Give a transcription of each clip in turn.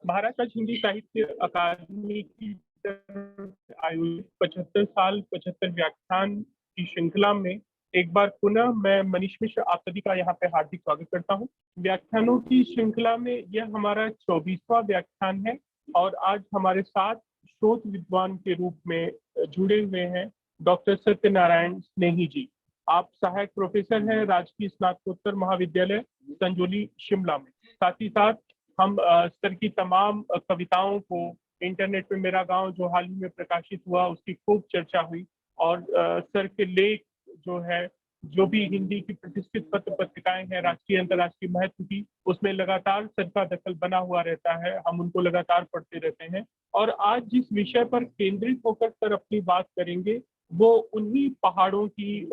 महाराष्ट्र राज्य हिंदी साहित्य अकादमी की तरफ से आयोजित 75 व्याख्यान की श्रृंखला में एक बार पुनः मैं मनीष मिश्र आप सभी का यहाँ पे हार्दिक स्वागत करता हूँ। व्याख्यानों की श्रृंखला में यह हमारा 24वां व्याख्यान है और आज हमारे साथ शोध विद्वान के रूप में जुड़े हुए हैं डॉक्टर सत्यनारायण स्नेही जी। आप सहायक प्रोफेसर हैं राजकीय स्नातकोत्तर महाविद्यालय संजौली शिमला में। साथ ही साथ हम सर की तमाम कविताओं को इंटरनेट पे मेरा गांव जो हाल ही में प्रकाशित हुआ उसकी खूब चर्चा हुई और सर के लेख जो है जो भी हिंदी की प्रतिष्ठित पत्र पत्रिकाएं हैं राष्ट्रीय अंतर्राष्ट्रीय महत्व की उसमें लगातार सर का दखल बना हुआ रहता है। हम उनको लगातार पढ़ते रहते हैं और आज जिस विषय पर केंद्रित होकर सर अपनी बात करेंगे वो उन्हीं पहाड़ों की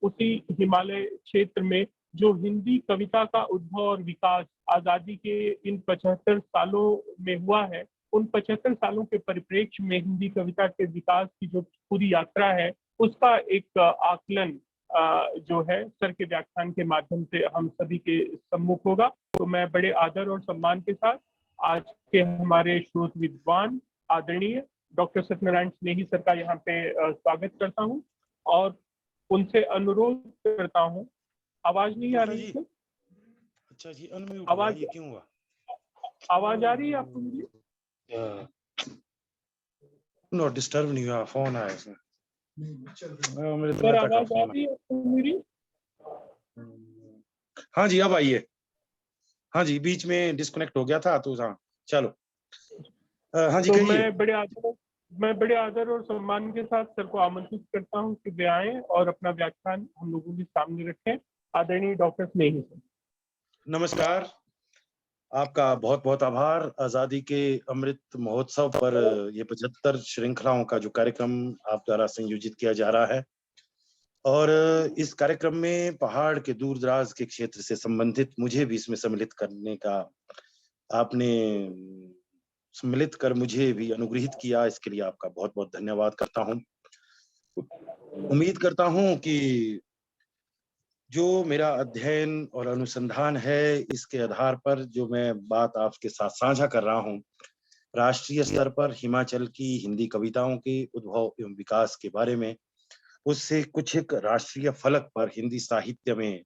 उसी हिमालय क्षेत्र में जो हिंदी कविता का उद्भव और विकास आजादी के इन 75 सालों में हुआ है, उन 75 सालों के परिप्रेक्ष्य में हिंदी कविता के विकास की जो पूरी यात्रा है उसका एक आकलन जो है सर के व्याख्यान के माध्यम से हम सभी के सम्मुख होगा। तो मैं बड़े आदर और सम्मान के साथ आज के हमारे शोध विद्वान आदरणीय डॉक्टर सत्यनारायण स्नेही सर का यहाँ पे स्वागत करता हूँ और उनसे अनुरोध करता हूँ। आवाज नहीं आ रही है? अच्छा जी, अनम्यूट आवाज ये क्यों हुआ? आवाज आ रही है आपको मेरी? नो डिस्टर्ब नहीं हुआ, फोन आया इसमें। मेरे सर आवाज आ रही है आपको मेरी? हाँ जी, अब आइए। हाँ जी, बीच में डिस्कनेक्ट हो गया था तो हाँ चलो। हाँ जी, तो कहिए। मैं बड़े आदर और सम्मान के साथ सर को आमंत्रित करता हूँ कि वे आए और अपना व्याख्यान हम लोगों के सामने रखें। आदरणीय डॉक्टर स्नेही सर। नमस्कार, आपका बहुत बहुत आभार। आजादी के अमृत महोत्सव पर ये 75 श्रृंखलाओं का जो कार्यक्रम आप द्वारा संयोजित किया जा रहा है और इस कार्यक्रम में पहाड़ के दूर दराज के क्षेत्र से संबंधित मुझे भी इसमें सम्मिलित करने का आपने सम्मिलित कर मुझे भी अनुग्रहित किया, इसके लिए आपका बहुत बहुत धन्यवाद करता हूँ। उम्मीद करता हूँ कि जो मेरा अध्ययन और अनुसंधान है इसके आधार पर जो मैं बात आपके साथ साझा कर रहा हूँ, राष्ट्रीय स्तर पर हिमाचल की हिंदी कविताओं के उद्भव एवं विकास के बारे में, उससे कुछ एक राष्ट्रीय फलक पर हिंदी साहित्य में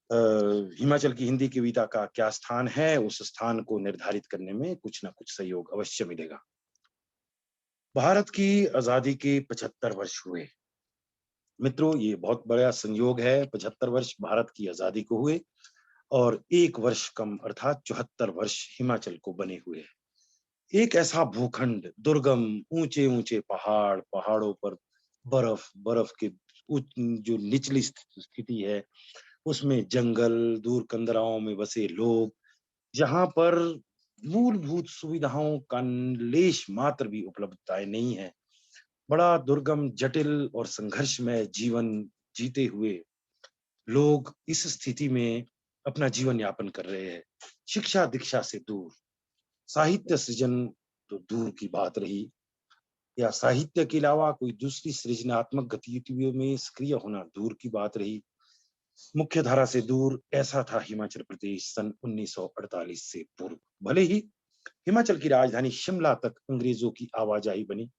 हिमाचल की हिंदी कविता का क्या स्थान है, उस स्थान को निर्धारित करने में कुछ ना कुछ सहयोग अवश्य मिलेगा। भारत की आजादी के 75 वर्ष हुए। मित्रों, ये बहुत बड़ा संयोग है। 75 वर्ष भारत की आजादी को हुए और 1 वर्ष कम अर्थात 74 वर्ष हिमाचल को बने हुए। एक ऐसा भूखंड, दुर्गम, ऊंचे-ऊंचे पहाड़, पहाड़ों पर बर्फ, बर्फ के जो निचली स्थिति है, उसमें जंगल, दूर कंदराओं में बसे लोग, जहाँ पर मूलभूत सुविधाओं का लेश मात्र भी उपलब्धताएं नहीं है। बड़ा दुर्गम, जटिल और संघर्षमय जीवन जीते हुए लोग इस स्थिति में अपना जीवन यापन कर रहे हैं। शिक्षा दीक्षा से दूर, साहित्य सृजन तो दूर की बात रही, या साहित्य के अलावा कोई दूसरी सृजनात्मक गतिविधियों में सक्रिय होना दूर की बात रही। मुख्य धारा से दूर, ऐसा था हिमाचल प्रदेश सन 1948 से पूर्व। भले ही हिमाचल की राजधानी शिमला तक अंग्रेजों की आवाजाही बनी,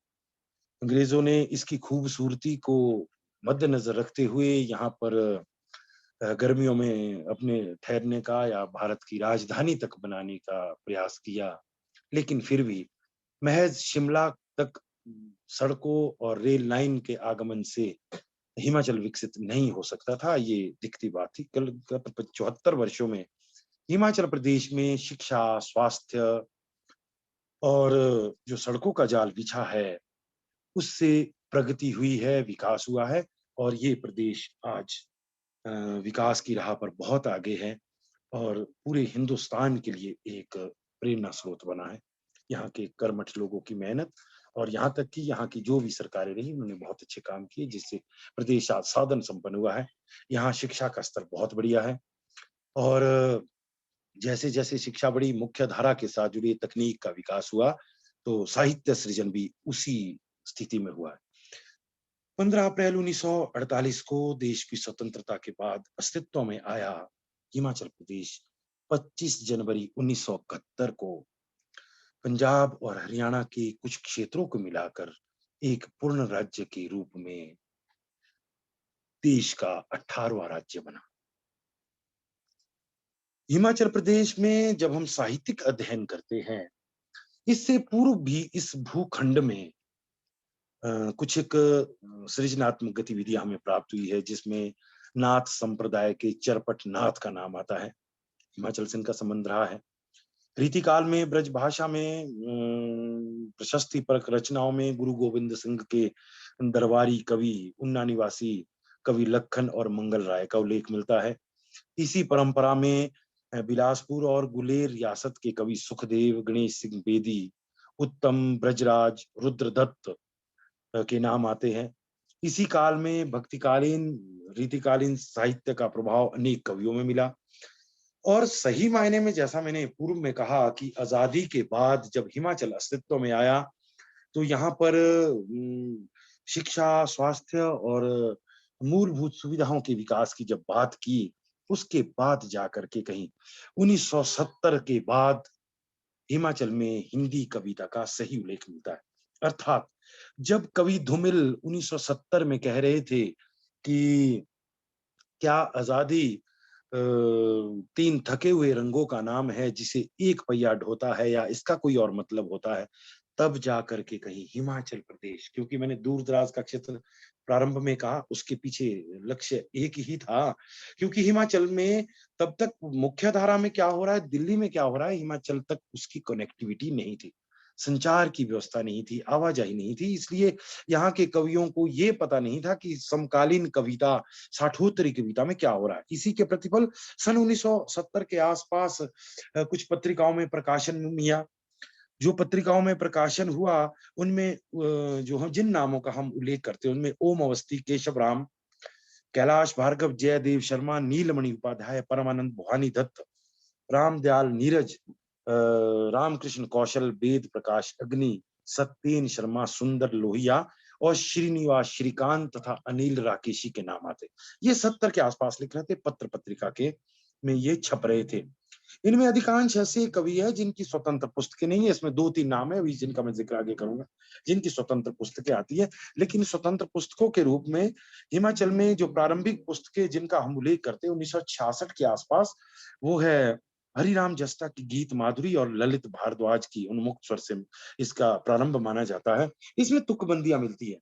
अंग्रेजों ने इसकी खूबसूरती को मद्देनजर रखते हुए यहाँ पर गर्मियों में अपने ठहरने का या भारत की राजधानी तक बनाने का प्रयास किया, लेकिन फिर भी महज शिमला तक सड़कों और रेल लाइन के आगमन से हिमाचल विकसित नहीं हो सकता था, ये दिखती बात थी। कल 74 वर्षों में हिमाचल प्रदेश में शिक्षा, स्वास्थ्य और जो सड़कों का जाल बिछा है, उससे प्रगति हुई है, विकास हुआ है और ये प्रदेश आज विकास की राह पर बहुत आगे है और पूरे हिंदुस्तान के लिए एक प्रेरणा स्रोत बना है। यहाँ के कर्मठ लोगों की मेहनत और यहाँ तक कि यहाँ की जो भी सरकारें रही, उन्होंने बहुत अच्छे काम किए, जिससे प्रदेश आज साधन संपन्न हुआ है। यहाँ शिक्षा का स्तर बहुत बढ़िया है और जैसे-जैसे शिक्षा बढ़ी, मुख्य धारा के साथ जुड़ी तकनीक का विकास हुआ, तो साहित्य सृजन भी उसी स्थिति में हुआ है। 15 अप्रैल 1948 को देश की स्वतंत्रता के बाद अस्तित्व में आया हिमाचल प्रदेश 25 जनवरी 1971 को पंजाब और हरियाणा के कुछ क्षेत्रों को मिलाकर एक पूर्ण राज्य के रूप में देश का 18वां राज्य बना। हिमाचल प्रदेश में जब हम साहित्यिक अध्ययन करते हैं, इससे पूर्व भी इस भूखंड में कुछ एक सृजनात्मक गतिविधियां हमें प्राप्त हुई है, जिसमें नाथ संप्रदाय के चरपट नाथ का नाम आता है। हिमाचल से इनका संबंध रहा है। रीतिकाल में ब्रज भाषा में प्रशस्ति परक रचनाओं में गुरु गोविंद सिंह के दरबारी कवि, उन्ना निवासी कवि लखन और मंगल राय का उल्लेख मिलता है। इसी परंपरा में बिलासपुर और गुलेर रियासत के कवि सुखदेव, गणेश सिंह बेदी, उत्तम, ब्रजराज, रुद्रदत्त के नाम आते हैं। इसी काल में भक्तिकालीन, रीतिकालीन साहित्य का प्रभाव अनेक कवियों में मिला। और सही मायने में जैसा मैंने पूर्व में कहा कि आजादी के बाद जब हिमाचल अस्तित्व में आया, तो यहाँ पर शिक्षा, स्वास्थ्य और मूलभूत सुविधाओं के विकास की जब बात की, उसके बाद जाकर के कहीं 1970 के बाद हिमाचल में हिंदी कविता का सही उल्लेख मिलता है। अर्थात जब कवि धूमिल 1970 में कह रहे थे कि क्या आजादी तीन थके हुए रंगों का नाम है जिसे एक पहिया ढोता है, या इसका कोई और मतलब होता है, तब जाकर के कहीं हिमाचल प्रदेश, क्योंकि मैंने दूर दराज का क्षेत्र प्रारंभ में कहा, उसके पीछे लक्ष्य एक ही था, क्योंकि हिमाचल में तब तक मुख्य धारा में क्या हो रहा है, दिल्ली में क्या हो रहा है, हिमाचल तक उसकी कनेक्टिविटी नहीं थी, संचार की व्यवस्था नहीं थी, आवाजाही नहीं थी। इसलिए यहाँ के कवियों को ये पता नहीं था कि समकालीन कविता, साठोत्तरी कविता में क्या हो रहा है। इसी के प्रतिफल सन 1970 के आसपास कुछ पत्रिकाओं में प्रकाशन मिला। जो पत्रिकाओं में प्रकाशन हुआ, उनमें जो हम जिन नामों का हम उल्लेख करते हैं, उनमें ओम अवस्थी, केशव राम, कैलाश भार्गव, जयदेव शर्मा, नीलमणि उपाध्याय, परमानंद भवानी दत्त, रामदयाल नीरज, रामकृष्ण कौशल, वेद प्रकाश अग्नि, सत्येन शर्मा, सुंदर लोहिया और श्रीनिवास श्रीकांत तथा अनिल राकेशी के नाम आते। ये 70 के आसपास लिख रहे थे, पत्र पत्रिका के में ये छप रहे थे। इनमें अधिकांश ऐसे कवि है जिनकी स्वतंत्र पुस्तकें नहीं है। इसमें 2-3 नाम है अभी जिनका मैं जिक्र आगे करूंगा, जिनकी स्वतंत्र पुस्तकें आती है। लेकिन स्वतंत्र पुस्तकों के रूप में हिमाचल में जो प्रारंभिक पुस्तकें जिनका हम उल्लेख करते हैं 1966 के आसपास, वो है हरिराम जस्टा की गीत माधुरी और ललित भारद्वाज की उन्मुक्त स्वर से इसका प्रारंभ माना जाता है। इसमें तुकबंदियां मिलती है,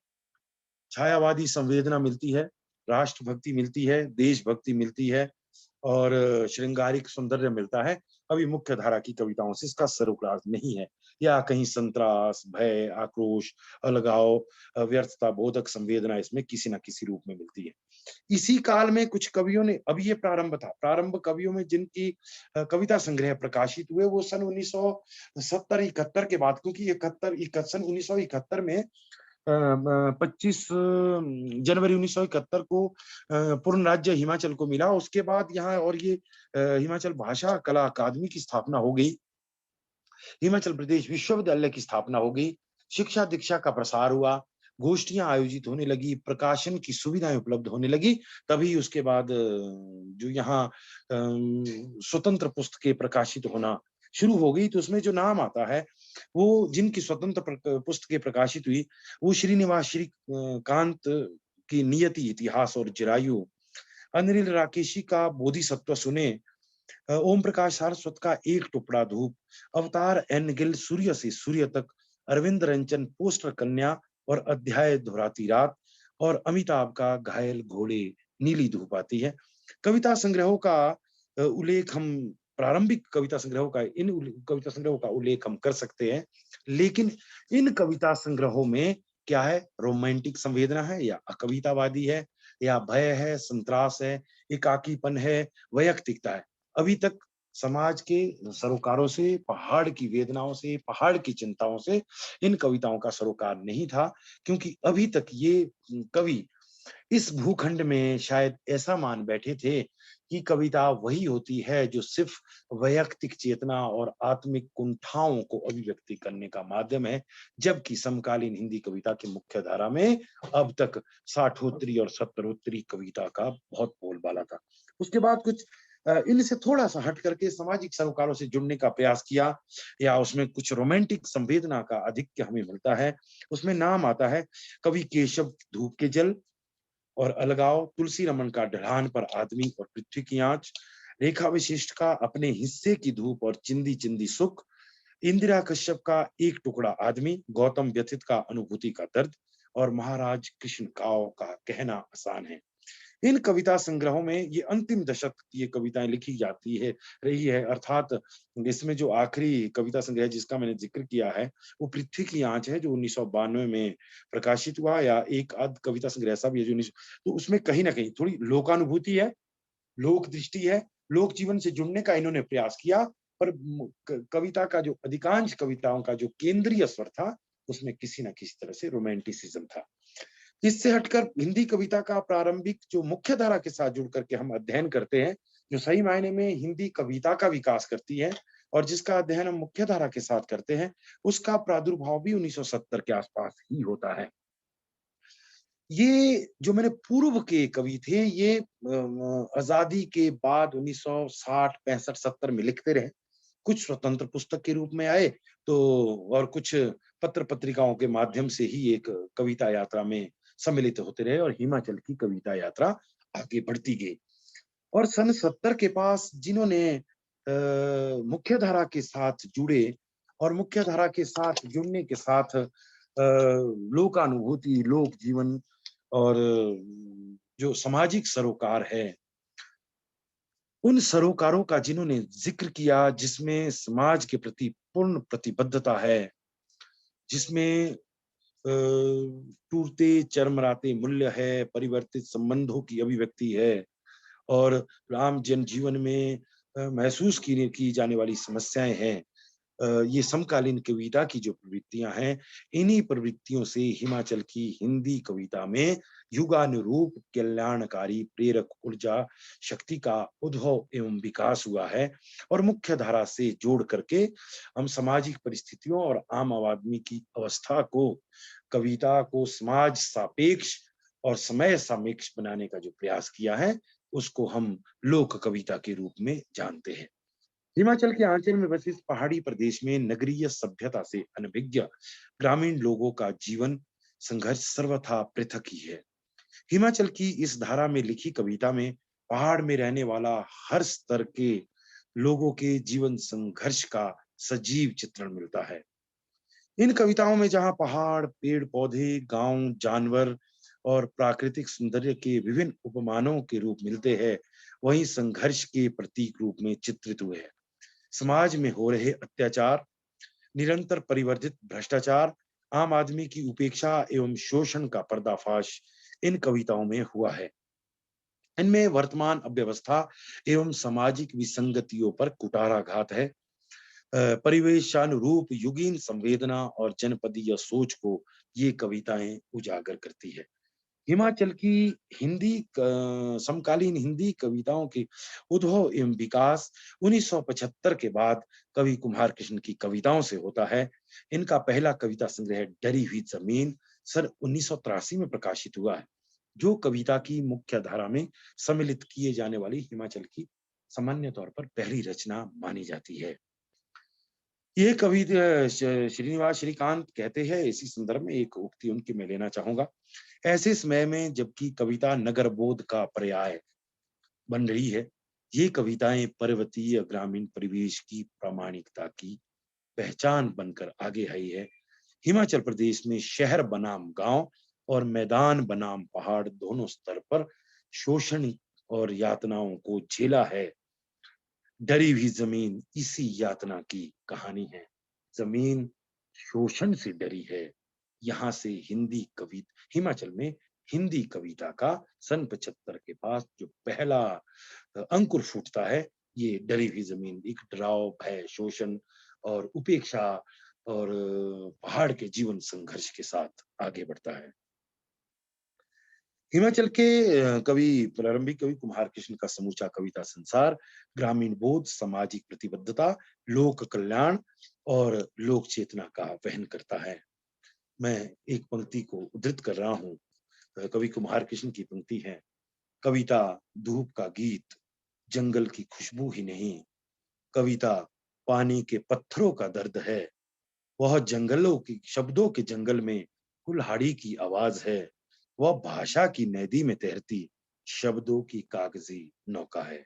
छायावादी संवेदना मिलती है, राष्ट्रभक्ति मिलती है, देशभक्ति मिलती है और श्रृंगारिक सौंदर्य मिलता है। अभी मुख्य धारा की कविताओं से इसका सरोकार नहीं है, या कहीं संत्रास, भय, आक्रोश, अलगाव, व्यर्थता बोधक संवेदना इसमें किसी न किसी रूप में मिलती है। इसी काल में कुछ कवियों ने, अभी ये प्रारंभ था, प्रारंभ कवियों में जिनकी कविता संग्रह प्रकाशित हुए वो सन 1970-71 के बाद, क्योंकि 1971 में 25 जनवरी 1971 को पूर्ण राज्य हिमाचल को मिला। उसके बाद यहाँ और ये हिमाचल भाषा कला अकादमी की स्थापना हो गई, हिमाचल प्रदेश विश्वविद्यालय की स्थापना हो गई, शिक्षा दीक्षा का प्रसार हुआ, गोष्ठियां आयोजित होने लगी, प्रकाशन की सुविधाएं उपलब्ध होने लगी। तभी उसके बाद जो यहाँ स्वतंत्र पुस्तकें प्रकाशित होना शुरू हो गई, तो उसमें जो नाम आता है वो जिनकी स्वतंत्र पुस्तकें प्रकाशित हुई, वो श्रीनिवास श्रीकांत की नियति, इतिहास और चिरायु, अनिल राकेशी का बोधिसत्व सुने, ओम प्रकाश सारस्वत का एक टुकड़ा धूप, अवतार एन गिल सूर्य से सूर्य तक, अरविंद रंजन पोस्टर कन्या और अध्याय दोहराती रात, और अमिताभ का घायल घोड़े नीली धूप आती है। कविता संग्रहों का उल्लेख हम, प्रारंभिक कविता संग्रहों का, कविता संग्रहों का उल्लेख हम कर सकते हैं, लेकिन इन कविता संग्रहों में क्या है, रोमांटिक संवेदना है या अकवितावादी है, या भय है, संत्रास है, एकाकीपन है, वैयक्तिकता है। अभी तक समाज के सरोकारों से, पहाड़ की वेदनाओं से, पहाड़ की चिंताओं से इन कविताओं का सरोकार नहीं था, क्योंकि अभी तक ये कवि इस भूखंड में शायद ऐसा मान बैठे थे कि कविता वही होती है जो सिर्फ वैयक्तिक चेतना और आत्मिक कुंठाओं को अभिव्यक्ति करने का माध्यम है, जबकि समकालीन हिंदी कविता की मुख्य धारा में अब तक साठोत्तरी और सत्तरोत्तरी कविता का बहुत बोलबाला था। उसके बाद कुछ इनसे थोड़ा सा हट करके सामाजिक सरोकारों से जुड़ने का प्रयास किया, या उसमें कुछ रोमांटिक संवेदना का आधिक्य हमें मिलता है। उसमें नाम आता है कवि केशव धूप के जल और अलगाव, तुलसी रमन का ढलान पर आदमी और पृथ्वी की आंच, रेखा विशिष्ट का अपने हिस्से की धूप और चिंदी चिंदी सुख, इंदिरा कश्यप का एक टुकड़ा आदमी, गौतम व्यथित का अनुभूति का दर्द, और महाराज कृष्ण काव का कहना आसान है। इन कविता संग्रहों में ये अंतिम दशक की ये कविताएं लिखी जाती है रही है, अर्थात इसमें जो आखिरी कविता संग्रह जिसका मैंने जिक्र किया है वो पृथ्वी की आंच है, जो 1992 में प्रकाशित हुआ, या एक आध कविता संग्रह ऐसा भी है जो 19, तो उसमें कहीं ना कहीं थोड़ी लोकानुभूति है, लोक दृष्टि है, लोक जीवन से जुड़ने का इन्होंने प्रयास किया। पर कविता का जो अधिकांश कविताओं का जो केंद्रीय स्वर था उसमें किसी न किसी तरह से रोमांटिसिज्म था। इससे हटकर हिंदी कविता का प्रारंभिक जो मुख्य धारा के साथ जुड़ करके हम अध्ययन करते हैं, जो सही मायने में हिंदी कविता का विकास करती है और जिसका अध्ययन हम मुख्य धारा के साथ करते हैं, उसका प्रादुर्भाव भी 1970 के आसपास ही होता है। ये जो मैंने पूर्व के कवि थे, ये आजादी के बाद 1960, 65, 70 में लिखते रहे। कुछ स्वतंत्र पुस्तक के रूप में आए, तो और कुछ पत्र पत्रिकाओं के माध्यम से ही एक कविता यात्रा में सम्मिलित होते रहे, और हिमाचल की कविता यात्रा आगे बढ़ती गई। और सन 70 के पास जिन्होंने मुख्य धारा के साथ जुड़े, और मुख्य धारा के साथ जुड़ने के साथ लोकानुभूति, लोक जीवन और जो सामाजिक सरोकार है, उन सरोकारों का जिन्होंने जिक्र किया, जिसमें समाज के प्रति पूर्ण प्रतिबद्धता है, जिसमें टूटते चरमराते मूल्य है, परिवर्तित संबंधों की अभिव्यक्ति है, और राम जनजीवन में महसूस की जाने वाली समस्याएं हैं। ये समकालीन कविता की जो प्रवृत्तियां हैं, इन्हीं प्रवृत्तियों से हिमाचल की हिंदी कविता में युगानुरूप कल्याणकारी प्रेरक ऊर्जा शक्ति का उद्भव एवं विकास हुआ है। और मुख्य धारा से जोड़ करके हम सामाजिक परिस्थितियों और आम आदमी की अवस्था को, कविता को समाज सापेक्ष और समय सापेक्ष बनाने का जो प्रयास किया है, उसको हम लोक कविता के रूप में जानते हैं। हिमाचल के आंचल में बसे इस पहाड़ी प्रदेश में नगरीय सभ्यता से अनभिज्ञ ग्रामीण लोगों का जीवन संघर्ष सर्वथा पृथक ही है। हिमाचल की इस धारा में लिखी कविता में पहाड़ में रहने वाला हर स्तर के लोगों के जीवन संघर्ष का सजीव चित्रण मिलता है। इन कविताओं में जहां पहाड़, पेड़ पौधे, गांव, जानवर और प्राकृतिक सौंदर्य के विभिन्न उपमानों के रूप मिलते हैं, वहीं संघर्ष के प्रतीक रूप में चित्रित हुए हैं। समाज में हो रहे अत्याचार, निरंतर परिवर्तित भ्रष्टाचार, आम आदमी की उपेक्षा एवं शोषण का पर्दाफाश इन कविताओं में हुआ है। इनमें वर्तमान अव्यवस्था एवं सामाजिक विसंगतियों पर कुठाराघात है। परिवेशानुरूप युगीन संवेदना और जनपदीय सोच को ये कविताएं उजागर करती है। हिमाचल की समकालीन हिंदी कविताओं के उद्भव एवं विकास 1975 के बाद कवि कुमार कृष्ण की कविताओं से होता है। इनका पहला कविता संग्रह डरी हुई जमीन सन 1983 में प्रकाशित हुआ है, जो कविता की मुख्य धारा में सम्मिलित किए जाने वाली हिमाचल की सामान्य तौर पर पहली रचना मानी जाती है। ये कवि श्रीनिवास श्रीकांत कहते हैं, इसी संदर्भ में एक उक्ति उनकी मैं लेना चाहूंगा। ऐसे समय में जबकि कविता नगर बोध का पर्याय बन रही है, ये कविताएं पर्वतीय ग्रामीण परिवेश की प्रामाणिकता की पहचान बनकर आगे आई है। हिमाचल प्रदेश में शहर बनाम गांव और मैदान बनाम पहाड़ दोनों स्तर पर शोषण और यातनाओं को झेला है। डरी हुई जमीन इसी यातना की कहानी है। जमीन शोषण से डरी है। यहाँ से हिमाचल में हिंदी कविता का सन 75 के पास जो पहला अंकुर फूटता है, ये डरी हुई जमीन एक डराव, भय, शोषण और उपेक्षा और पहाड़ के जीवन संघर्ष के साथ आगे बढ़ता है। हिमाचल के प्रारंभिक कवि कुमार कृष्ण का समूचा कविता संसार ग्रामीण बोध, सामाजिक प्रतिबद्धता, लोक कल्याण और लोक चेतना का वहन करता है। मैं एक पंक्ति को उद्धृत कर रहा हूँ। कवि कुमार कृष्ण की पंक्ति है, कविता धूप का गीत, जंगल की खुशबू ही नहीं, कविता पानी के पत्थरों का दर्द है। वह जंगलों की शब्दों के जंगल में कुल्हाड़ी की आवाज है। वह भाषा की नदी में तैरती शब्दों की कागजी नौका है।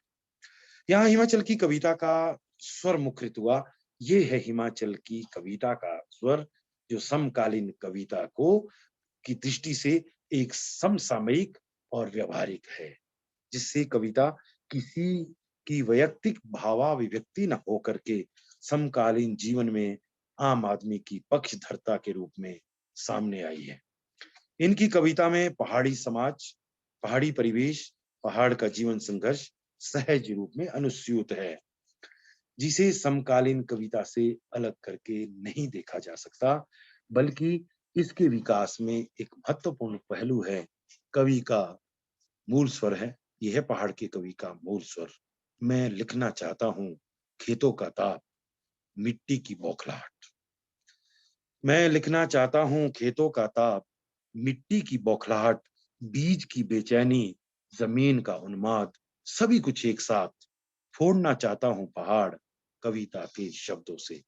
यहाँ हिमाचल की कविता का स्वर मुखरित हुआ। ये है हिमाचल की कविता का स्वर, जो समकालीन कविता को की दृष्टि से एक समसामयिक और व्यवहारिक है, जिससे कविता किसी की वैयक्तिक भावाभिव्यक्ति न होकर के समकालीन जीवन में आम आदमी की पक्षधरता के रूप में सामने आई है। इनकी कविता में पहाड़ी समाज, पहाड़ी परिवेश, पहाड़ का जीवन संघर्ष सहज रूप में अनुस्यूत है, जिसे समकालीन कविता से अलग करके नहीं देखा जा सकता, बल्कि इसके विकास में एक महत्वपूर्ण पहलू है। कवि का मूल स्वर है, यह है पहाड़ के कवि का मूल स्वर। मैं लिखना चाहता हूँ खेतों का ताप, मिट्टी की बौखलाहट। मैं लिखना चाहता हूँ खेतों का ताप, मिट्टी की बौखलाहट, बीज की बेचैनी, जमीन का उन्माद, सभी कुछ एक साथ। फोड़ना चाहता हूँ पहाड़ कविता के शब्दों से।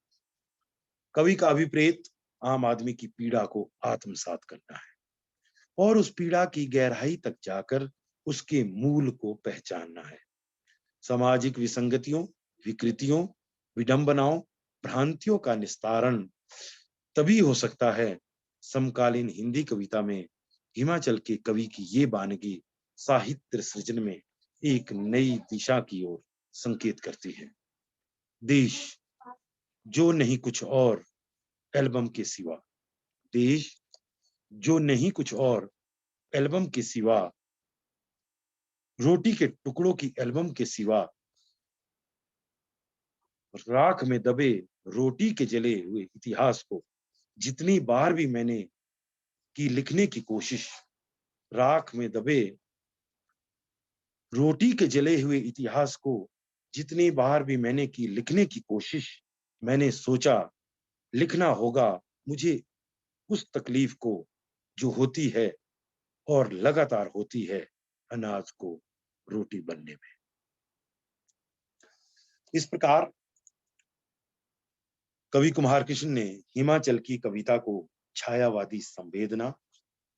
कवि का अभिप्रेत आम आदमी की पीड़ा को आत्मसात करना है और उस पीड़ा की गहराई तक जाकर उसके मूल को पहचानना है। सामाजिक विसंगतियों, विकृतियों, विडंबनाओं, भ्रांतियों का निस्तारण तभी हो सकता है। समकालीन हिंदी कविता में हिमाचल के कवि की ये बानगी साहित्य सृजन में एक नई दिशा की ओर संकेत करती है। देश जो नहीं कुछ और एल्बम के सिवा, देश जो नहीं कुछ और एल्बम के सिवा, रोटी के टुकड़ों की एल्बम के सिवा, राख में दबे रोटी के जले हुए इतिहास को जितनी बार भी मैंने की लिखने की कोशिश, राख में दबे रोटी के जले हुए इतिहास को जितनी बार भी मैंने की लिखने की कोशिश, मैंने सोचा लिखना होगा मुझे उस तकलीफ को जो होती है और लगातार होती है अनाज को रोटी बनने में। इस प्रकार कवि कुमार कृष्ण ने हिमाचल की कविता को छायावादी संवेदना,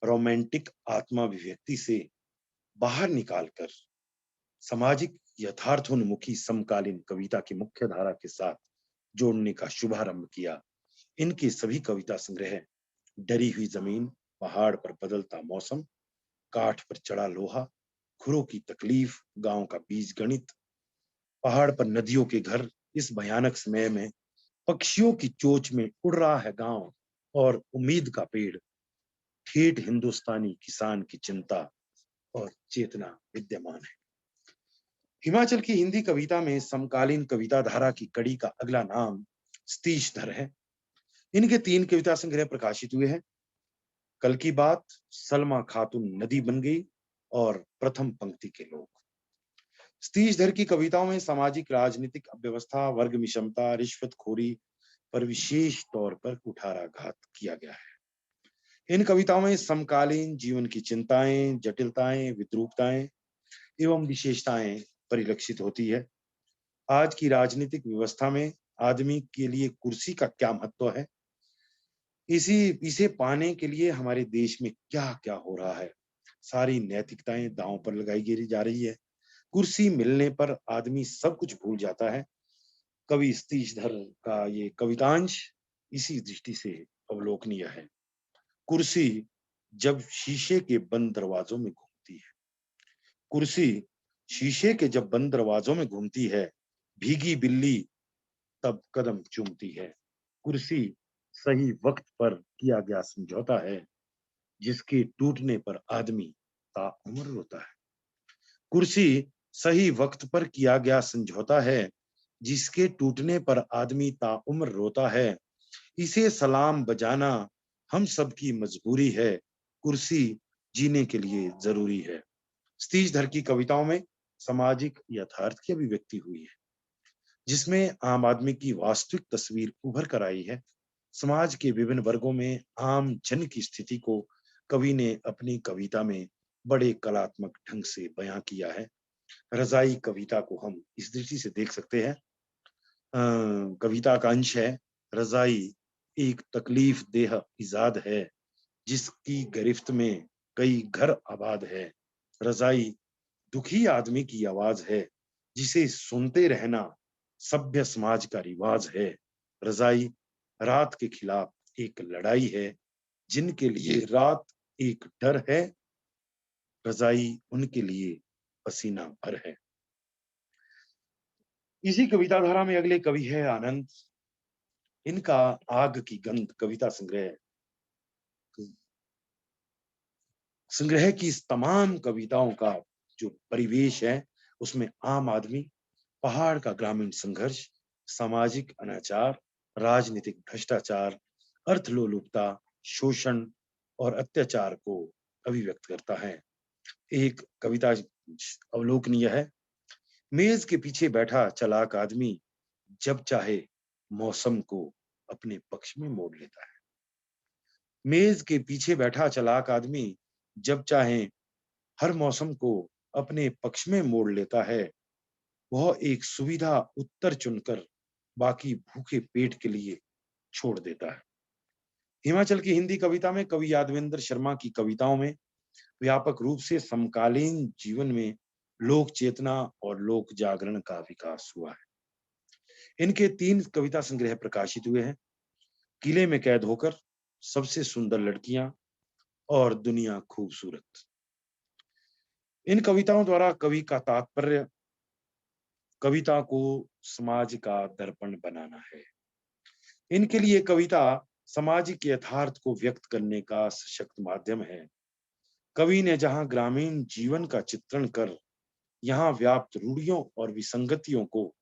रोमांटिक आत्माभिव्यक्ति से बाहर निकालकर सामाजिक यथार्थोन्मुखी समकालीन कविता की मुख्य धारा के साथ जोड़ने का शुभारंभ किया। इनके सभी कविता संग्रह डरी हुई जमीन, पहाड़ पर बदलता मौसम, काठ पर चढ़ा लोहा, खुरों की तकलीफ, गांव का बीज गणित, पहाड़ पर नदियों के घर, इस भयानक समय में पक्षियों की चोंच में उड़ रहा है गांव और उम्मीद का पेड़, ठेठ हिंदुस्तानी किसान की चिंता और चेतना विद्यमान है। हिमाचल की हिंदी कविता में समकालीन कविता धारा की कड़ी का अगला नाम सतीश धर है। इनके 3 कविता संग्रह प्रकाशित हुए हैं। कल की बात, सलमा खातून नदी बन गई और प्रथम पंक्ति के लोग। सतीश धर की कविताओं में सामाजिक राजनीतिक अव्यवस्था, वर्ग विषमता, रिश्वतखोरी पर विशेष तौर पर कुठाराघात किया गया है। इन कविताओं में समकालीन जीवन की चिंताएं, जटिलताएं, विद्रूपताएं एवं विशेषताएं परिलक्षित होती है। आज की राजनीतिक व्यवस्था में आदमी के लिए कुर्सी का क्या महत्व है, इसे पाने के लिए हमारे देश में क्या क्या हो रहा है, सारी नैतिकताएं दांव पर लगाई गिरी जा रही है। कुर्सी मिलने पर आदमी सब कुछ भूल जाता है। कवि सतीशधर का ये कवितांश इसी दृष्टि से अवलोकनीय है। कुर्सी जब शीशे के बंद दरवाजों में घूमती है, कुर्सी शीशे के जब बंद दरवाजों में घूमती है, भीगी बिल्ली तब कदम चूमती है। कुर्सी सही वक्त पर किया गया समझौता है, जिसके टूटने पर आदमी ताउम्र रोता है। कुर्सी सही वक्त पर किया गया समझौता है, जिसके टूटने पर आदमी ताउम्र रोता है। इसे सलाम बजाना हम सबकी मजबूरी है, कुर्सी जीने के लिए जरूरी है। सतीश धर की कविताओं में सामाजिक यथार्थ की अभिव्यक्ति हुई है, जिसमें आम आदमी की वास्तविक तस्वीर उभर कर आई है। समाज के विभिन्न वर्गों में आम जन की स्थिति को कवि ने अपनी कविता में बड़े कलात्मक ढंग से बयां किया है। रजाई कविता को हम इस दृष्टि से देख सकते हैं। कविता का अंश है, रजाई एक तकलीफ देह इजाद है, जिसकी गिरफ्त में कई घर आबाद है। रजाई दुखी आदमी की आवाज है, जिसे सुनते रहना सभ्य समाज का रिवाज है। रजाई रात के खिलाफ एक लड़ाई है, जिनके लिए रात एक डर है। रजाई उनके लिए पसीना भर है। इसी कविता धारा में अगले कवि है आनंद। इनका आग की गंध कविता संग्रह की इस तमाम कविताओं का जो परिवेश है, उसमें आम आदमी, पहाड़ का ग्रामीण संघर्ष, सामाजिक अनाचार, राजनीतिक भ्रष्टाचार, अर्थलोलुपता, शोषण और अत्याचार को अभिव्यक्त करता है। एक कविता अवलोकनीय है। मेज के पीछे बैठा चालाक आदमी जब चाहे मौसम को अपने पक्ष में मोड़ लेता है। मेज के पीछे बैठा चालाक आदमी जब चाहे हर मौसम को अपने पक्ष में मोड़ लेता है। वह एक सुविधा उत्तर चुनकर बाकी भूखे पेट के लिए छोड़ देता है। हिमाचल की हिंदी कविता में कवि यादवेंद्र शर्मा की कविताओं में व्यापक रूप से समकालीन जीवन में लोक चेतना और लोक जागरण का विकास हुआ है। इनके 3 कविता संग्रह प्रकाशित हुए हैं। किले में कैद होकर, सबसे सुंदर लड़कियां और दुनिया खूबसूरत। इन कविताओं द्वारा कवि का तात्पर्य कविता को समाज का दर्पण बनाना है। इनके लिए कविता सामाजिक यथार्थ को व्यक्त करने का सशक्त माध्यम है। कवि ने जहां ग्रामीण जीवन का चित्रण कर यहाँ व्याप्त रूढ़ियों और विसंगतियों को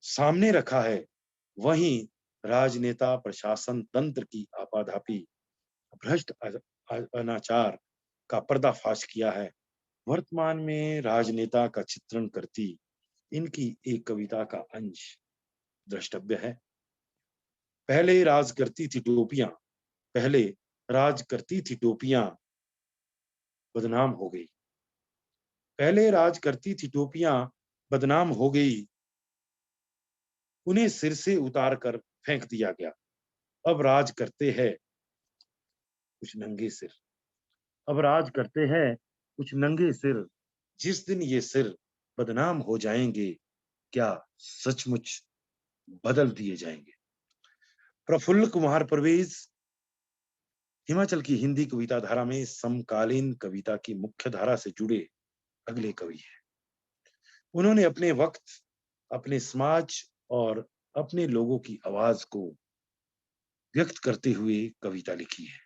सामने रखा है, वहीं राजनेता, प्रशासन तंत्र की आपाधापी, भ्रष्ट अनाचार का पर्दाफाश किया है। वर्तमान में राजनेता का चित्रण करती इनकी एक कविता का अंश द्रष्टव्य है। पहले राज करती थी टोपियां, पहले राज करती थी टोपियां, बदनाम हो गई। पहले राज करती थी टोपियां, बदनाम हो गई। उन्हें सिर से उतार कर फेंक दिया गया। अब राज करते हैं कुछ नंगे सिर। अब राज करते हैं कुछ नंगे सिर। जिस दिन ये सिर बदनाम हो जाएंगे, क्या सचमुच बदल दिए जाएंगे। प्रफुल्ल कुमार परवेज हिमाचल की हिंदी कविता धारा में समकालीन कविता की मुख्य धारा से जुड़े अगले कवि हैं। उन्होंने अपने वक्त, अपने समाज और अपने लोगों की आवाज को व्यक्त करते हुए कविता लिखी है।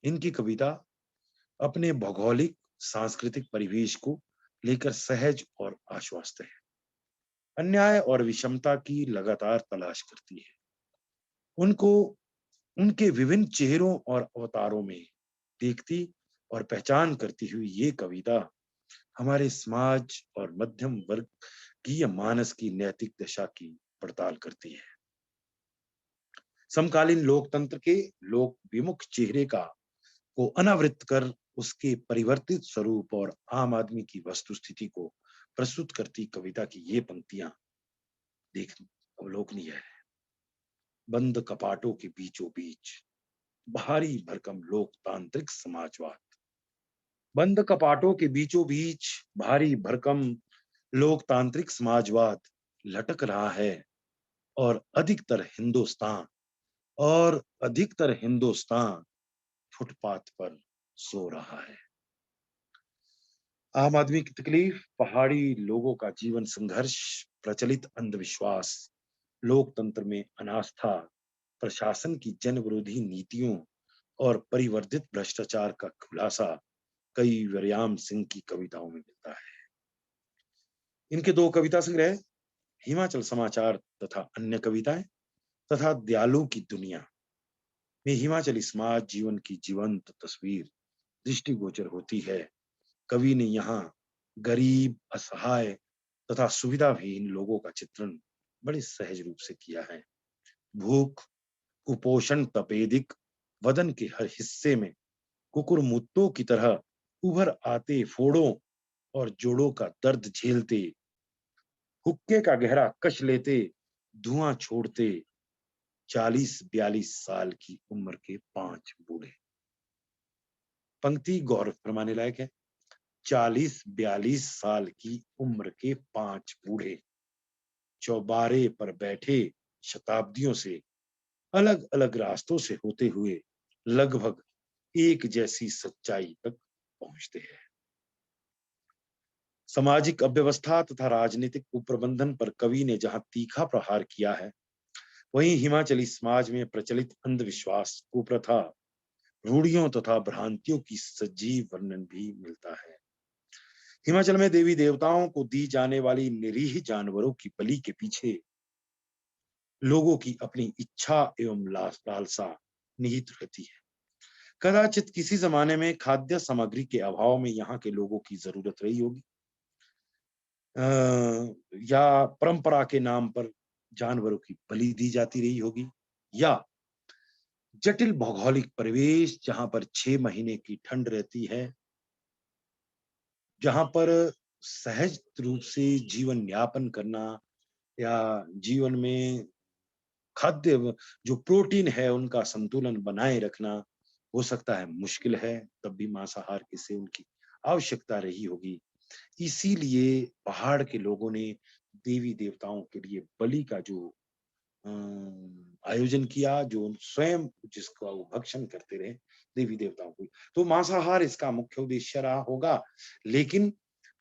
इनकी कविता अपने भौगोलिक सांस्कृतिक परिवेश को लेकर सहज और आश्वस्त है। अन्याय और विषमता की लगातार तलाश करती है। उनको उनके विभिन्न चेहरों और अवतारों में देखती और पहचान करती हुई ये कविता हमारे समाज और मध्यम वर्ग की मानस की नैतिक दशा की पड़ताल करती है। समकालीन लोकतंत्र के लोक विमुख चेहरे को अनावृत कर उसके परिवर्तित स्वरूप और आम आदमी की वस्तुस्थिति को प्रस्तुत करती कविता की ये पंक्तियां देख अवलोकनीय है। बंद कपाटों के बीचों बीच भारी भरकम लोकतांत्रिक समाजवाद। बंद कपाटों के बीचों बीच भारी भरकम लोकतांत्रिक समाजवाद लटक रहा है और अधिकतर हिंदुस्तान फुटपाथ पर सो रहा है। आम आदमी की तकलीफ, पहाड़ी लोगों का जीवन संघर्ष, प्रचलित अंधविश्वास, लोकतंत्र में अनास्था, प्रशासन की जन विरोधी नीतियों और परिवर्धित भ्रष्टाचार का खुलासा कई वर्याम सिंह की कविताओं में मिलता है। इनके 2 कविता संग्रह हिमाचल समाचार तथा अन्य कविताएं तथा दयालु की दुनिया में हिमाचली समाज जीवन की जीवंत तस्वीर दृष्टिगोचर होती है। कवि ने यहाँ गरीब, असहाय तथा सुविधाहीन लोगों का चित्रण बड़े सहज रूप से किया है। भूख, कुपोषण तपेदिक वदन के हर हिस्से में कुकुरमुत्तों की तरह उभर आते फोड़ों और जोड़ों का दर्द झेलते, हुक्के का गहरा कश लेते, धुआं छोड़ते, 40-42 साल की उम्र के 5 बूढ़े। पंक्ति गौर फरमाने लायक है। 40-42 साल की उम्र के 5 बूढ़े चौबारे पर बैठे शताब्दियों से अलग अलग रास्तों से होते हुए लगभग एक जैसी सच्चाई तक पहुंचते हैं। सामाजिक अव्यवस्था तथा राजनीतिक कुप्रबंधन पर कवि ने जहां तीखा प्रहार किया है, वहीं हिमाचली समाज में प्रचलित अंधविश्वास, कुप्रथा, रूढ़ियों तथा भ्रांतियों की सजीव वर्णन भी मिलता है। हिमाचल में देवी देवताओं को दी जाने वाली निरीह जानवरों की बलि के पीछे लोगों की अपनी इच्छा एवं लालसा निहित रहती है। कदाचित किसी जमाने में खाद्य सामग्री के अभाव में यहाँ के लोगों की जरूरत रही होगी, या परंपरा के नाम पर जानवरों की बलि दी जाती रही होगी, या जटिल भौगोलिक परिवेश जहां पर 6 महीने की ठंड रहती है, जहां पर सहज रूप से जीवन यापन करना या जीवन में खाद्य जो प्रोटीन है उनका संतुलन बनाए रखना हो सकता है मुश्किल है, तब भी मांसाहार की सेवन की आवश्यकता रही होगी। इसीलिए पहाड़ के लोगों ने देवी देवताओं के लिए बलि का जो आयोजन किया, जो स्वयं जिसका वो भक्षण करते रहे देवी देवताओं को, तो मांसाहार इसका मुख्य उद्देश्य रहा होगा। लेकिन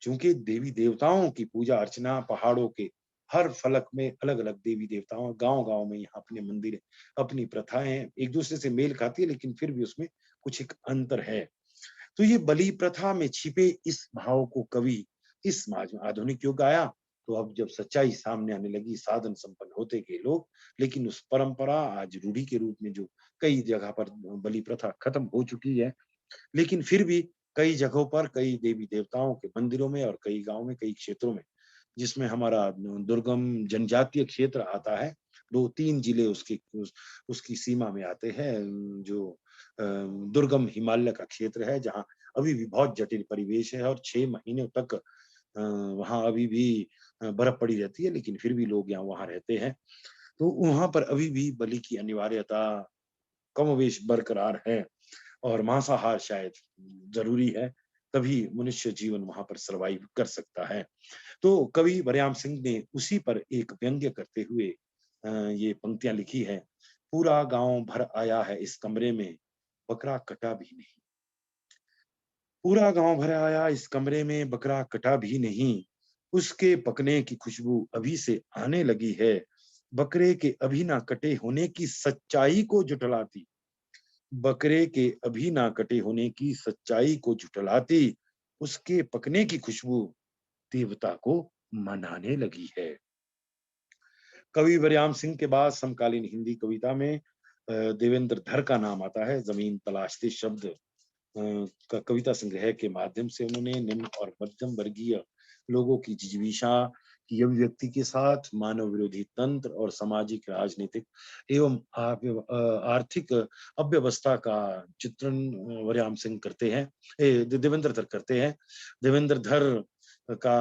चूंकि देवी देवताओं की पूजा अर्चना पहाड़ों के हर फलक में अलग अलग देवी देवताओं, गांव गांव में यहाँ अपने मंदिर, अपनी प्रथाएं एक दूसरे से मेल खाती है, लेकिन फिर भी उसमें कुछ एक अंतर है। तो ये बलि प्रथा में छिपे इस भाव को कवि इस समाज में आधुनिक युग आया, तो अब जब सच्चाई सामने आने लगी, साधन संपन्न होते गए लोग, लेकिन उस परंपरा आज रूढ़ी के रूप में जो कई जगह पर बलि प्रथा खत्म हो चुकी है, लेकिन फिर भी कई जगहों पर कई देवी देवताओं के मंदिरों में और कई गांव में, कई क्षेत्रों में, जिसमें हमारा दुर्गम जनजातीय क्षेत्र आता है, 2-3 जिले उसकी सीमा में आते हैं, जो दुर्गम हिमालय का क्षेत्र है, जहाँ अभी भी बहुत जटिल परिवेश है और 6 महीने तक वहाँ अभी भी बर्फ पड़ी रहती है, लेकिन फिर भी लोग यहाँ वहाँ रहते हैं। तो वहाँ पर अभी भी बलि की अनिवार्यता कमोबेश बरकरार है और मांसाहार शायद जरूरी है, तभी मनुष्य जीवन वहां पर सरवाइव कर सकता है। तो कवि बरयाम सिंह ने उसी पर एक व्यंग्य करते हुए ये पंक्तियां लिखी है। पूरा गांव भर आया है इस कमरे में, बकरा कटा भी नहीं। पूरा गांव भर आया इस कमरे में, बकरा कटा भी नहीं। उसके पकने की खुशबू अभी से आने लगी है। बकरे के अभी ना कटे होने की सच्चाई को जुटलाती, बकरे के अभी ना कटे होने की सच्चाई को झुठलाती, उसके पकने की खुशबू देवता को मनाने लगी है। कवि बरयाम सिंह के बाद समकालीन हिंदी कविता में देवेंद्र धर का नाम आता है। जमीन तलाशते शब्द का कविता संग्रह के माध्यम से उन्होंने निम्न और मध्यम वर्गीय लोगों की जिजीविषा की अभिव्यक्ति के साथ मानव विरोधी तंत्र और सामाजिक, राजनीतिक एवं आर्थिक अव्यवस्था का चित्रण वरयाम सिंह करते हैं, देवेंद्र धर करते हैं। देवेंद्र धर का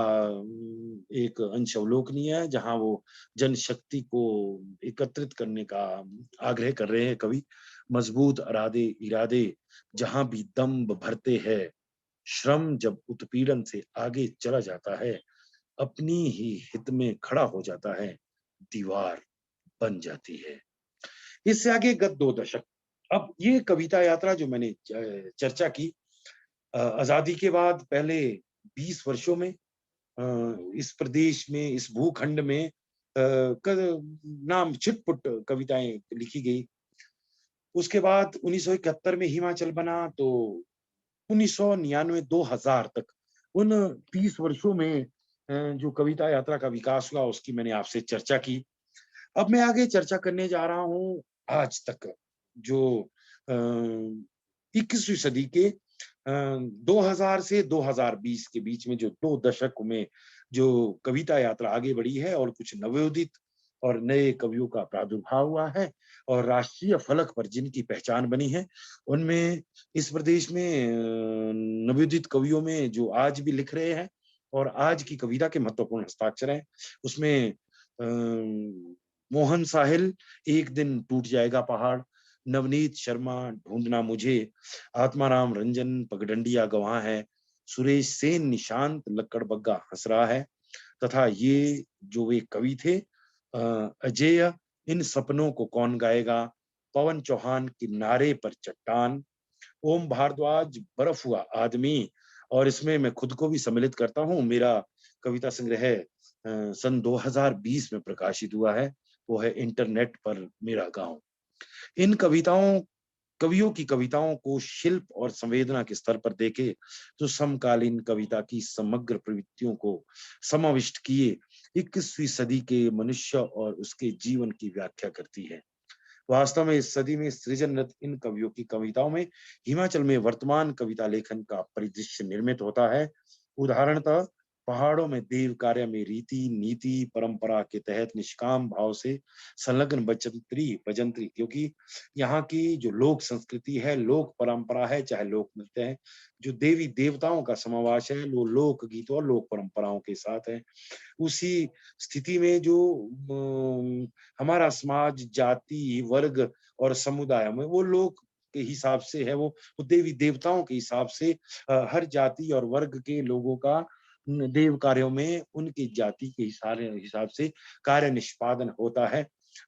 एक अंश अवलोकनीय है, जहां वो जनशक्ति को एकत्रित करने का आग्रह कर रहे हैं कवि। मजबूत इरादे इरादे जहां भी दम्भ भरते हैं, श्रम जब उत्पीड़न से आगे चला जाता है, अपनी ही हित में खड़ा हो जाता है, दीवार बन जाती है। इससे आगे गत 2 दशक, अब ये कविता यात्रा जो मैंने चर्चा की, आजादी के बाद पहले 20 वर्षों में इस प्रदेश में, इस भूखंड में नाम छिटपुट कविताएं लिखी गई। उसके बाद 1971 में हिमाचल बना, तो 1999-2000 तक उन 30 वर्षों में जो कविता यात्रा का विकास हुआ उसकी मैंने आपसे चर्चा की। अब मैं आगे चर्चा करने जा रहा हूँ आज तक, जो 21वीं सदी के 2000 से 2020 के बीच में जो 2 दशक में जो कविता यात्रा आगे बढ़ी है, और कुछ नवोदित और नए कवियों का प्रादुर्भाव हुआ है और राष्ट्रीय फलक पर जिनकी पहचान बनी है, उनमें इस प्रदेश में नवोदित कवियों में जो आज भी लिख रहे हैं और आज की कविता के महत्वपूर्ण हस्ताक्षर हैं, उसमें मोहन साहिल, एक दिन टूट जाएगा पहाड़, नवनीत शर्मा, ढूंढना मुझे, आत्माराम रंजन, पगडंडिया गवाह है, सुरेश सेन, निशांत, लक्कड़ बग्गा हंस रहा है, तथा ये जो वे कवि थे अजेय, इन सपनों को कौन गाएगा, पवन चौहान, किनारे पर चट्टान, ओम भारद्वाज, बर्फ हुआ आदमी, और इसमें मैं खुद को भी सम्मिलित करता हूँ। मेरा कविता संग्रह सन 2020 में प्रकाशित हुआ है, वो है इंटरनेट पर मेरा गांव। इन कवियों की कविताओं को शिल्प और संवेदना के स्तर पर देखे तो समकालीन कविता की समग्र प्रवृत्तियों को समाविष्ट किए 21वीं सदी के मनुष्य और उसके जीवन की व्याख्या करती है। वास्तव में इस सदी में सृजनरत इन कवियों की कविताओं में हिमाचल में वर्तमान कविता लेखन का परिदृश्य निर्मित होता है। उदाहरणतः पहाड़ों में देव कार्य में रीति नीति परंपरा के तहत निष्काम भाव से संलग्न भजंत्री, क्योंकि यहाँ की जो लोक संस्कृति है, लोक परंपरा है, चाहे लोक नृत्य है, जो देवी देवताओं का समावास है, वो लोक गीतों और लोक परंपराओं के साथ है। उसी स्थिति में जो हमारा समाज जाति वर्ग और समुदाय में वो लोग के हिसाब से है, वो देवी देवताओं के हिसाब से हर जाति और वर्ग के लोगों का देव कार्यों में उनकी जाति के हिसाब से कार्य निष्पादन होता है।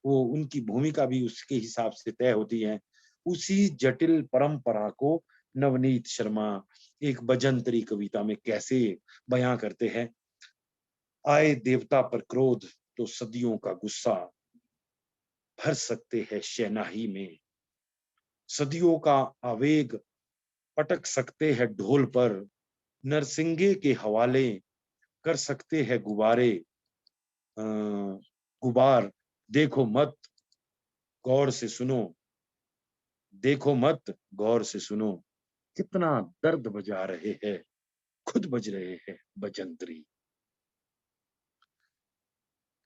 वो उनकी भूमिका भी उसके हिसाब से तय होती है। उसी जटिल परंपरा को नवनीत शर्मा एक भजंतरी कविता में कैसे बयां करते हैं। आए देवता पर क्रोध तो सदियों का गुस्सा भर सकते हैं शहनाई में, सदियों का आवेग पटक सकते हैं ढोल पर, नरसिंगे के हवाले कर सकते हैं गुबार, देखो मत गौर से सुनो, देखो मत गौर से सुनो, कितना दर्द बजा रहे हैं, खुद बज रहे हैं बजंतरी।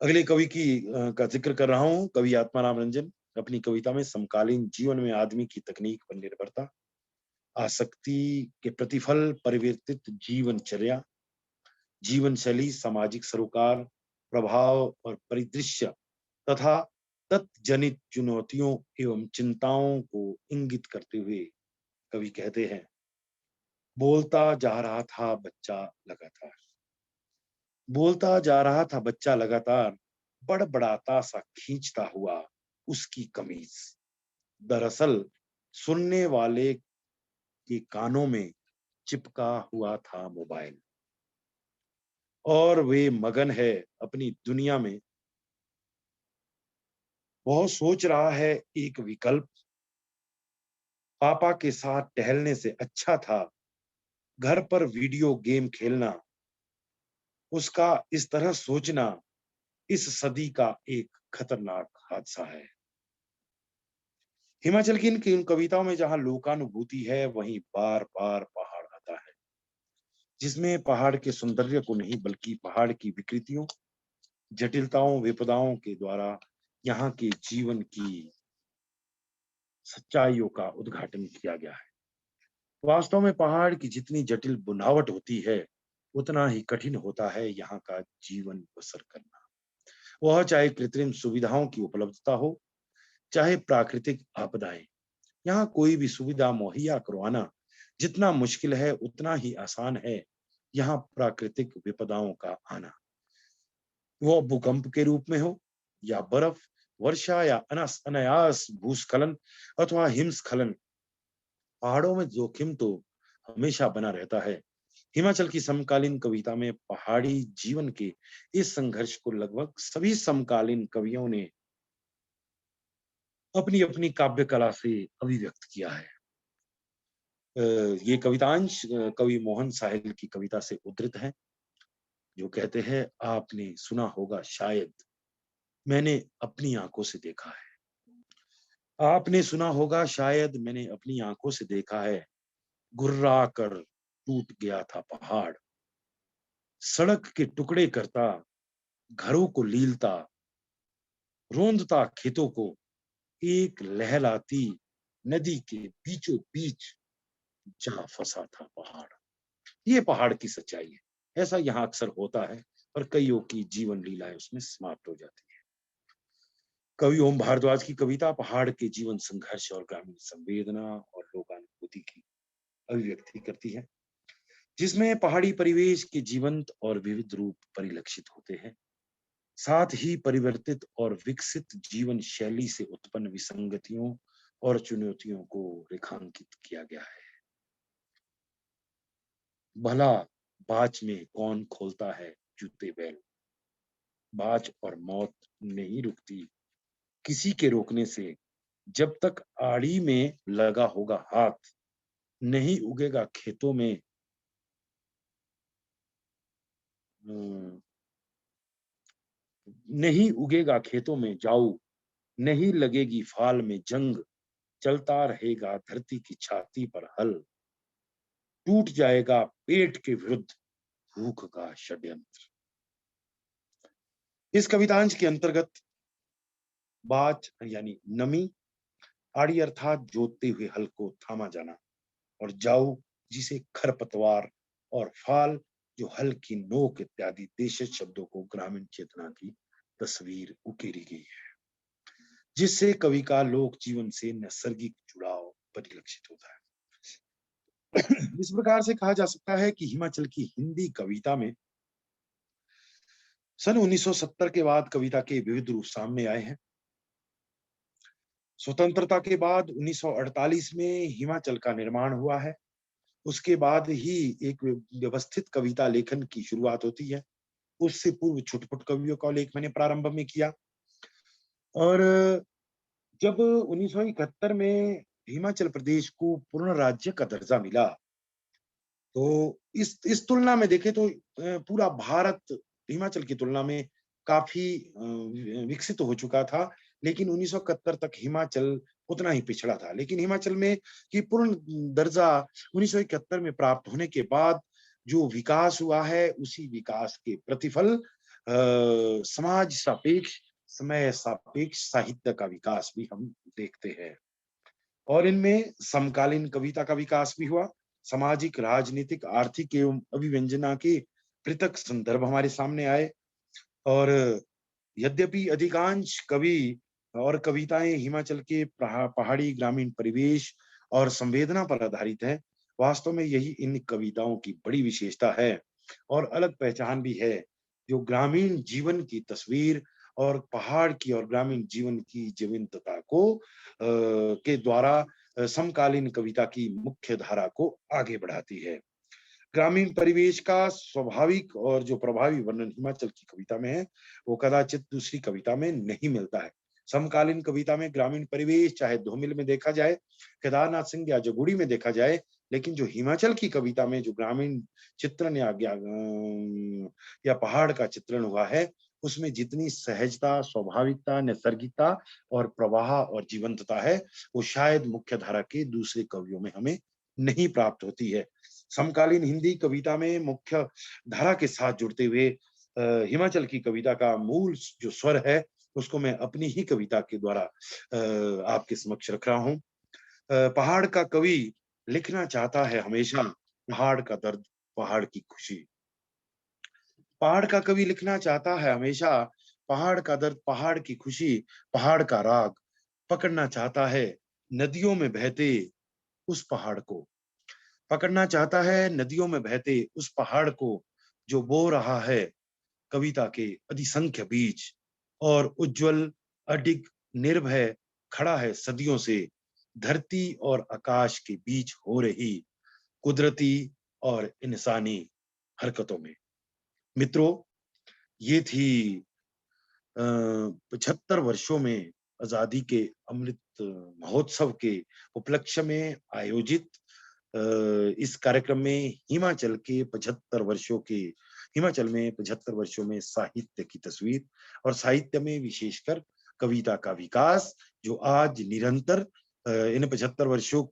अगले कवि का जिक्र कर रहा हूं, कवि आत्माराम रंजन अपनी कविता में समकालीन जीवन में आदमी की तकनीक पर निर्भरता, आसक्ति के प्रतिफल, परिवर्तित जीवनचर्या, जीवन शैली, सामाजिक सरोकार, प्रभाव और परिदृश्य तथा तत्जनित चुनौतियों एवं चिंताओं को इंगित करते हुए कवि कहते हैं, बोलता जा रहा था बच्चा लगातार, बोलता जा रहा था बच्चा लगातार, बड़बड़ाता सा खींचता हुआ उसकी कमीज, दरअसल सुनने वाले के कानों में चिपका हुआ था मोबाइल और वे मगन है अपनी दुनिया में। बहुत सोच रहा है एक विकल्प, पापा के साथ टहलने से अच्छा था घर पर वीडियो गेम खेलना, उसका इस तरह सोचना इस सदी का एक खतरनाक हादसा है। हिमाचल की इन कविताओं में जहां लोकानुभूति है, वहीं बार बार पहाड़ आता है, जिसमें पहाड़ के सौंदर्य को नहीं बल्कि पहाड़ की विकृतियों, जटिलताओं, विपदाओं के द्वारा यहाँ के जीवन की सच्चाइयों का उद्घाटन किया गया है। वास्तव में पहाड़ की जितनी जटिल बुनावट होती है, उतना ही कठिन होता है यहाँ का जीवन बसर करना। वह चाहे कृत्रिम सुविधाओं की उपलब्धता हो, चाहे प्राकृतिक आपदाएं। यहाँ कोई भी सुविधा मुहैया करवाना जितना मुश्किल है, उतना ही आसान है यहाँ प्राकृतिक विपदाओं का आना। वो भूकंप के रूप में हो या बर्फ, वर्षा या अनायास भूस्खलन अथवा हिमस्खलन, पहाड़ों में जोखिम तो हमेशा बना रहता है। हिमाचल की समकालीन कविता में पहाड़ी जीवन के इस संघर्ष को लगभग सभी समकालीन कवियों ने अपनी अपनी काव्य कला से अभिव्यक्त किया है। ये कवितांश कवि मोहन साहिल की कविता से उद्धृत है, जो कहते हैं, आपने सुना होगा शायद, मैंने अपनी आंखों से देखा है। आपने सुना होगा शायद, मैंने अपनी आंखों से देखा है, घुर्रा कर टूट गया था पहाड़, सड़क के टुकड़े करता, घरों को लीलता, रोंदता खेतों को एक लहराती नदी के बीचों बीच जा फंसा था पहाड़। ये पहाड़ की सच्चाई है। ऐसा यहाँ अक्सर होता है और कईयों की जीवन लीलाएं उसमें समाप्त हो जाती है। कवि ओम भारद्वाज की कविता पहाड़ के जीवन संघर्ष और ग्रामीण संवेदना और लोकानुभूति की अभिव्यक्ति करती है, जिसमें पहाड़ी परिवेश के जीवंत और विविध रूप परिलक्षित होते हैं। साथ ही परिवर्तित और विकसित जीवन शैली से उत्पन्न विसंगतियों और चुनौतियों को रेखांकित किया गया है। भला बाच में कौन खोलता है जूते बैल, बाच और मौत नहीं रुकती किसी के रोकने से। जब तक आड़ी में लगा होगा हाथ, नहीं उगेगा खेतों में अम, नहीं उगेगा खेतों में जाऊ, नहीं लगेगी फाल में जंग, चलता रहेगा धरती की छाती पर हल, टूट जाएगा पेट के विरुद्ध भूख का षड्यंत्र। इस कवितांश के अंतर्गत बाच यानी नमी, आड़ी अर्थात जोतते हुए हल को थामा जाना, और जाऊ जिसे खरपतवार, और फाल जो हल की नोक इत्यादि देशज शब्दों को ग्रामीण चेतना की तस्वीर उकेरी गई है, जिससे कवि का लोक जीवन से नैसर्गिक जुड़ाव परिलक्षित होता है। इस प्रकार से कहा जा सकता है कि हिमाचल की हिंदी कविता में सन 1970 के बाद कविता के विविध रूप सामने आए हैं। स्वतंत्रता के बाद 1948 में हिमाचल का निर्माण हुआ है। उसके बाद ही एक व्यवस्थित कविता लेखन की शुरुआत होती है। उससे पूर्व छुटपुट कवियों का लेख मैंने प्रारंभ में किया, और जब 1971 में हिमाचल प्रदेश को पूर्ण राज्य का दर्जा मिला, तो इस तुलना में देखें तो पूरा भारत हिमाचल की तुलना में काफी विकसित हो चुका था, लेकिन 1971 तक हिमाचल उतना ही पिछड़ा था। लेकिन हिमाचल में की पूर्ण दर्जा 1971 में प्राप्त होने के बाद जो विकास हुआ है, उसी विकास के प्रतिफल समाज सापेक्ष, समय सापेक्ष साहित्य का विकास भी हम देखते हैं, और इनमें समकालीन कविता का विकास भी हुआ। सामाजिक, राजनीतिक, आर्थिक एवं अभिव्यंजना के पृथक संदर्भ हमारे सामने आए, और यद्यपि अधिकांश कवि और कविताएं हिमाचल के पहाड़ी ग्रामीण परिवेश और संवेदना पर आधारित है, वास्तव में यही इन कविताओं की बड़ी विशेषता है और अलग पहचान भी है, जो ग्रामीण जीवन की तस्वीर और पहाड़ की और ग्रामीण जीवन की जीवंतता को के द्वारा समकालीन कविता की मुख्य धारा को आगे बढ़ाती है। ग्रामीण परिवेश का स्वाभाविक और जो प्रभावी वर्णन हिमाचल की कविता में है, वो कदाचित दूसरी कविता में नहीं मिलता है। समकालीन कविता में ग्रामीण परिवेश चाहे धूमिल में देखा जाए, केदारनाथ सिंह या जगुड़ी में देखा जाए, लेकिन जो हिमाचल की कविता में जो ग्रामीण चित्रण या पहाड़ का चित्रण हुआ है, उसमें जितनी सहजता, स्वाभाविकता, नैसर्गिकता और प्रवाह और जीवंतता है, वो शायद मुख्य धारा के दूसरे कवियों में हमें नहीं प्राप्त होती है। समकालीन हिंदी कविता में मुख्य धारा के साथ जुड़ते हुए हिमाचल की कविता का मूल जो स्वर है, उसको मैं अपनी ही कविता के द्वारा आपके समक्ष रख रहा हूँ। पहाड़ का कवि लिखना चाहता है हमेशा पहाड़ का दर्द, पहाड़ की खुशी। पहाड़ का कवि लिखना चाहता है हमेशा पहाड़ का दर्द, पहाड़ की खुशी, पहाड़ का राग। पकड़ना चाहता है नदियों में बहते उस पहाड़ को, पकड़ना चाहता है नदियों में बहते उस पहाड़ को, जो बो रहा है कविता के अधिसंख्य बीज, और उज्जवल, अडिग, निर्भय खड़ा है सदियों से धरती और आकाश के बीच हो रही कुदरती और इंसानी हरकतों में। मित्रों, ये थी 75 वर्षों में आजादी के अमृत महोत्सव के उपलक्ष्य में आयोजित इस कार्यक्रम में हिमाचल में 75 वर्षों में साहित्य की तस्वीर और साहित्य में विशेषकर कविता का विकास, जो आज निरंतर इन 75 वर्षों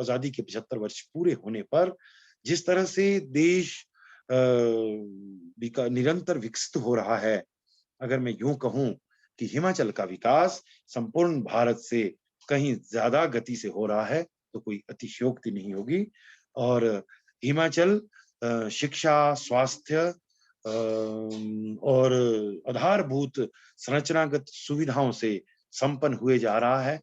आजादी के 75 वर्ष पूरे होने पर जिस तरह से देश निरंतर विकसित हो रहा है, अगर मैं यूं कहूं कि हिमाचल का विकास संपूर्ण भारत से कहीं ज्यादा गति से हो रहा है तो कोई अतिशयोक्ति नहीं होगी। और हिमाचल शिक्षा, स्वास्थ्य और आधारभूत संरचनागत सुविधाओं से संपन्न हुए जा रहा है।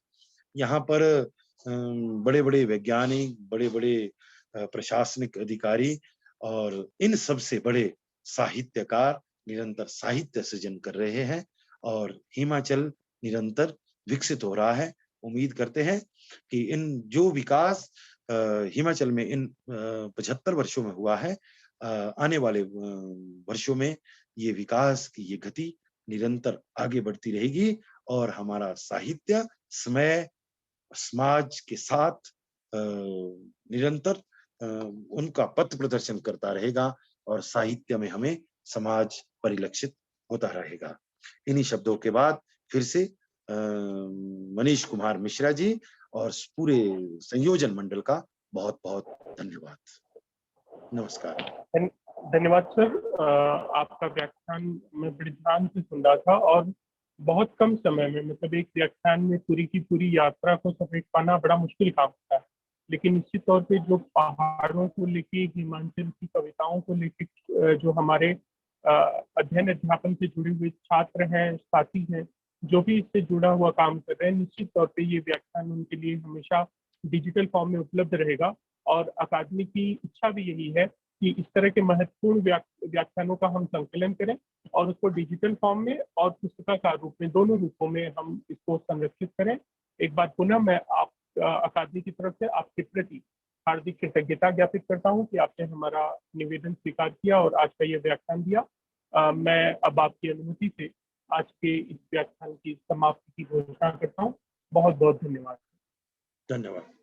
यहाँ पर बड़े बड़े वैज्ञानिक, बड़े बड़े प्रशासनिक अधिकारी और इन सबसे बड़े साहित्यकार निरंतर साहित्य सृजन कर रहे हैं और हिमाचल निरंतर विकसित हो रहा है। उम्मीद करते हैं कि इन जो विकास हिमाचल में इन 75 वर्षों में हुआ है, आने वाले वर्षों में ये विकास की ये गति निरंतर आगे बढ़ती रहेगी और हमारा साहित्य समय समाज के साथ निरंतर उनका पथ प्रदर्शन करता रहेगा और साहित्य में हमें समाज परिलक्षित होता रहेगा। इन्हीं शब्दों के बाद फिर से मनीष कुमार मिश्रा जी और पूरे संयोजन मंडल का बहुत बहुत धन्यवाद। नमस्कार। धन्यवाद सर। आपका व्याख्यान मैं बड़े ध्यान से सुन रहा था और बहुत कम समय में, मतलब एक व्याख्यान में पूरी की पूरी यात्रा को समेट पाना बड़ा मुश्किल काम होता है। लेकिन निश्चित तौर पे जो पहाड़ों को लेके, हिमाचल की कविताओं को लेके जो हमारे अध्ययन अध्यापन से जुड़े हुए छात्र हैं, साथी हैं, जो भी इससे जुड़ा हुआ काम कर रहे हैं, निश्चित तौर पे ये व्याख्यान उनके लिए हमेशा डिजिटल फॉर्म में उपलब्ध रहेगा। और अकादमी की इच्छा भी यही है कि इस तरह के महत्वपूर्ण व्याख्यानों का हम संकलन करें और उसको डिजिटल फॉर्म में और पुस्तकाकार रूप में, दोनों रूपों में हम इसको संरक्षित करें। एक बार पुनः मैं आप अकादमी की तरफ से आपके प्रति हार्दिक कृतज्ञता ज्ञापित करता हूं कि आपने हमारा निवेदन स्वीकार किया और आज का ये व्याख्यान दिया। मैं अब आपकी अनुमति से आज के इस व्याख्यान की समाप्ति की घोषणा करता हूँ। बहुत बहुत धन्यवाद। धन्यवाद।